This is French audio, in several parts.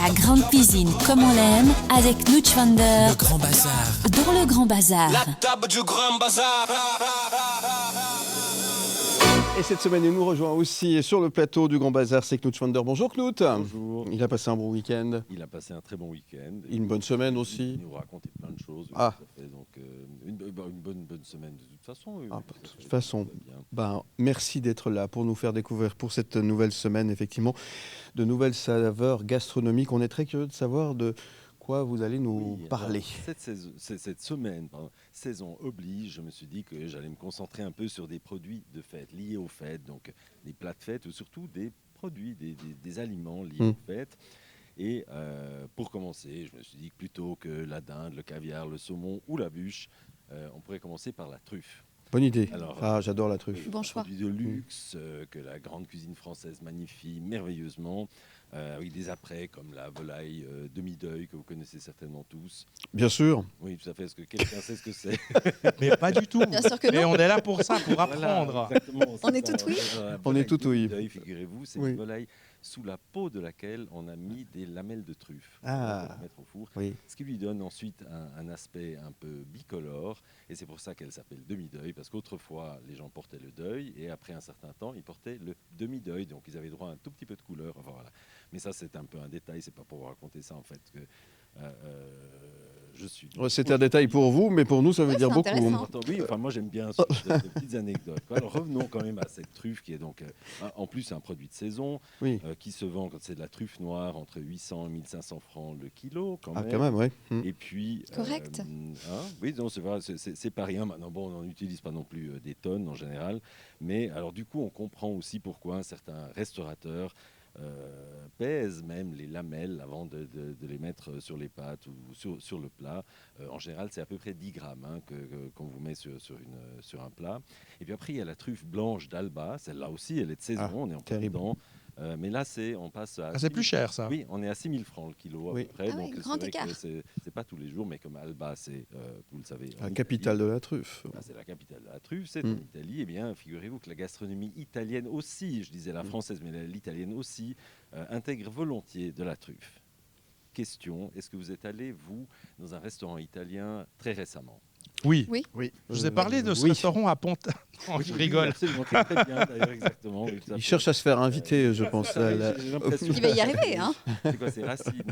La grande cuisine comme on l'aime avec Nutschwander. Le Grand Bazar. Dans le Grand Bazar. La table du Grand Bazar. Et cette semaine, il nous rejoint aussi sur le plateau du Grand Bazar, c'est Knut Schwander. Bonjour Knut. Bonjour. Il a passé un bon week-end. Il a passé un très bon week-end. Une bonne semaine aussi. Il nous racontait plein de choses. Oui, Ah. tout à fait. Donc, une bonne semaine de toute façon. Oui, Ah, oui, de toute façon. tout va bien. Merci d'être là pour nous faire découvrir pour cette nouvelle semaine, effectivement, de nouvelles saveurs gastronomiques. On est très curieux de savoir de quoi vous allez nous Oui, parler. alors, cette semaine, saison oblige, je me suis dit que j'allais me concentrer un peu sur des produits de fête, liés aux fêtes, donc des plats de fête ou surtout des produits, des aliments liés aux fêtes. Et pour commencer, je me suis dit que plutôt que la dinde, le caviar, le saumon ou la bûche, on pourrait commencer par la truffe. Bonne idée. Alors, J'adore la truffe. Bon choix. Produit de luxe que la grande cuisine française magnifie merveilleusement, avec des apprêts comme la volaille demi-deuil que vous connaissez certainement tous. Bien sûr. Oui, tout à fait. Est-ce que quelqu'un sait ce que c'est? Mais pas du tout. Bien sûr que Mais non. on est là pour ça, pour Voilà, apprendre. exactement, On c'est est ça. tout oui. La On est volaille tout oui. demi-deuil, figurez-vous, c'est Oui. une volaille sous la peau de laquelle on a mis des lamelles de truffe Ah. pour la mettre au four. Oui. Ce qui lui donne ensuite un aspect un peu bicolore, et c'est pour ça qu'elle s'appelle demi-deuil, parce qu'autrefois les gens portaient le deuil, et après un certain temps ils portaient le demi-deuil, donc ils avaient droit à un tout petit peu de couleur. Enfin, voilà. Mais ça c'est un peu un détail, c'est pas pour vous raconter ça en fait que je suis. C'est un détail pour vous, mais pour nous, ça veut Ouais, dire c'est beaucoup. intéressant. Oui, enfin moi j'aime bien ce genre de petites anecdotes. Alors revenons quand même à cette truffe qui est donc en plus un produit de saison Oui. qui se vend quand c'est de la truffe noire entre 800 et 1500 francs le kilo quand Ah, même. quand même, oui. Et puis Correct. oui, non, c'est vrai, c'est pas rien. Maintenant, bon, on n'utilise pas non plus des tonnes en général, mais alors du coup, on comprend aussi pourquoi certains restaurateurs pèsent même les lamelles avant de les mettre sur les pâtes ou sur le plat. En général, c'est à peu près 10 grammes qu'on vous met sur un plat. Et puis après, il y a la truffe blanche d'Alba. Celle-là aussi, elle est de saison. On est en plein terrible. dedans. Mais là, on passe à. Ah, c'est plus cher, ça. Oui, on est à 6 000 francs le kilo à Oui. peu près. Ah oui, donc grand c'est vrai écart. que c'est pas tous les jours, mais comme Alba, c'est, vous le savez, en La Italie. capitale de la truffe. Ah, c'est la capitale de la truffe, c'est en Italie. Eh bien, figurez-vous que la gastronomie italienne aussi, je disais la française, mais l'italienne aussi, intègre volontiers de la truffe. Question, est-ce que vous êtes allé, vous, dans un restaurant italien très récemment? Oui. Oui. Je vous ai parlé de ce Oui. restaurant à Pont. Non, je rigole. Absolument, très bien, d'ailleurs, exactement. Oui, tout à Il fait. cherche à se faire inviter, je pense. J'ai l'impression. Il va y arriver, hein. C'est quoi, c'est Racine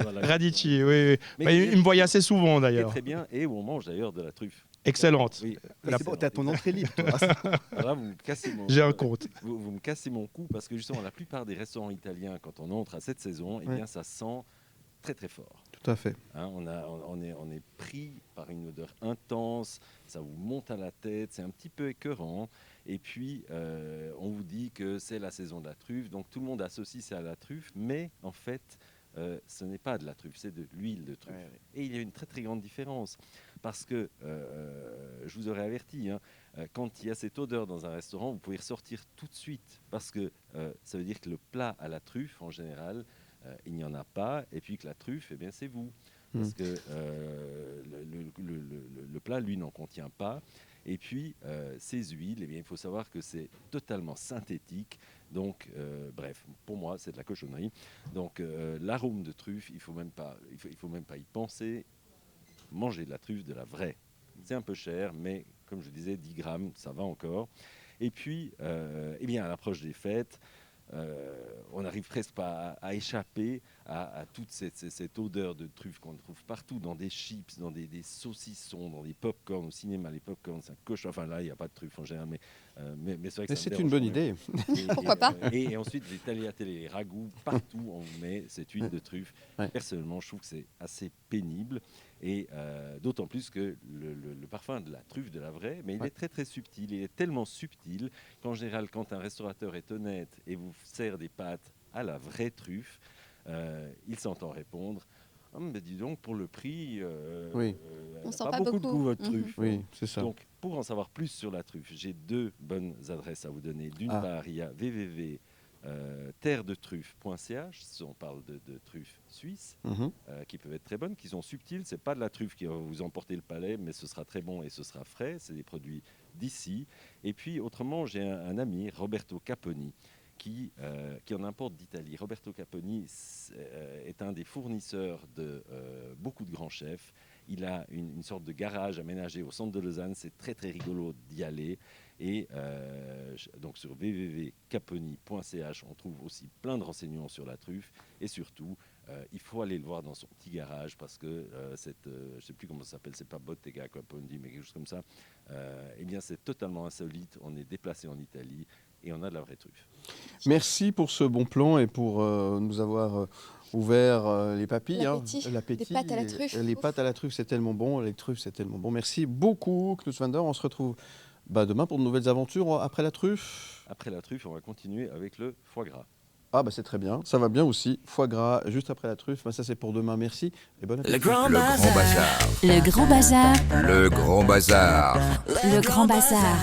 voilà. Radici, oui. Mais Bah, il me voyait assez souvent, qui est d'ailleurs. très bien, et où on mange d'ailleurs de la truffe. Excellente. Oui. C'est bon, t'as ton entrée libre, toi. Là, vous me cassez mon. J'ai un compte. Vous me cassez mon cou parce que justement, la plupart des restaurants italiens, quand on entre à cette saison, eh bien, ça sent très très fort. Tout à fait. Hein, on est pris par une odeur intense, ça vous monte à la tête, c'est un petit peu écœurant. Et puis, on vous dit que c'est la saison de la truffe, donc tout le monde associe ça à la truffe, mais en fait, ce n'est pas de la truffe, c'est de l'huile de truffe. Et il y a une très très grande différence, parce que, je vous aurais averti, hein, quand il y a cette odeur dans un restaurant, vous pouvez ressortir tout de suite, parce que ça veut dire que le plat à la truffe, en général, il n'y en a pas, et puis que la truffe, eh bien, c'est vous. Parce que le plat, lui, n'en contient pas. Et puis, ces huiles, eh bien, il faut savoir que c'est totalement synthétique. Donc, bref, pour moi, c'est de la cochonnerie. Donc, l'arôme de truffe, il faut même pas y penser. Manger de la truffe, de la vraie. C'est un peu cher, mais comme je disais, 10 grammes, ça va encore. Et puis, eh bien, à l'approche des fêtes, on n'arrive presque pas à échapper à toute cette odeur de truffe qu'on trouve partout, dans des chips, dans des saucissons, dans des pop-corn. Au cinéma, les pop-corn, c'est un cochon. Enfin, là, il n'y a pas de truffe en général, mais c'est vrai que Mais ça me c'est une dérange bonne quand même. idée. Pourquoi pas. Et ensuite, les tagliatelles, les ragoûts, partout, on vous met cette huile de truffe. Ouais. Personnellement, je trouve que c'est assez pénible. Et d'autant plus que le parfum de la truffe, de la vraie, mais il est très très subtil. Il est tellement subtil qu'en général, quand un restaurateur est honnête et vous sert des pâtes à la vraie truffe, il s'entend répondre « Ah, mais dis donc, pour le prix, On elle a sent pas pas beaucoup de beaucoup. goût, votre truffe. Oui, c'est ça. Donc, pour en savoir plus sur la truffe, j'ai 2 bonnes adresses à vous donner. D'une part, il y a terredetruffe.ch, on parle de truffes suisses, qui peuvent être très bonnes, qui sont subtiles. C'est pas de la truffe qui va vous emporter le palais, mais ce sera très bon et ce sera frais. C'est des produits d'ici. Et puis, autrement, j'ai un ami, Roberto Caponi, qui en importe d'Italie. Roberto Caponi est un des fournisseurs de beaucoup de grands chefs. Il a une sorte de garage aménagé au centre de Lausanne. C'est très très rigolo d'y aller. Et donc sur www.caponi.ch, on trouve aussi plein de renseignements sur la truffe. Et surtout, il faut aller le voir dans son petit garage parce que je ne sais plus comment ça s'appelle, c'est pas Bottega Caponi, mais quelque chose comme ça. Eh bien, c'est totalement insolite. On est déplacé en Italie et on a de la vraie truffe. Merci pour ce bon plan et pour nous avoir ouvert les papilles. L'appétit. Les pâtes à la truffe. Les pâtes à la truffe, c'est tellement bon. Les truffes, c'est tellement bon. Merci beaucoup, Knut Vander. On se retrouve demain pour de nouvelles aventures après la truffe. Après la truffe, on va continuer avec le foie gras. Ah c'est très bien, ça va bien aussi. Foie gras juste après la truffe, ça c'est pour demain, merci et bon appétit. Le Grand Bazar. Le Grand Bazar. Le Grand Bazar. Le Grand Bazar.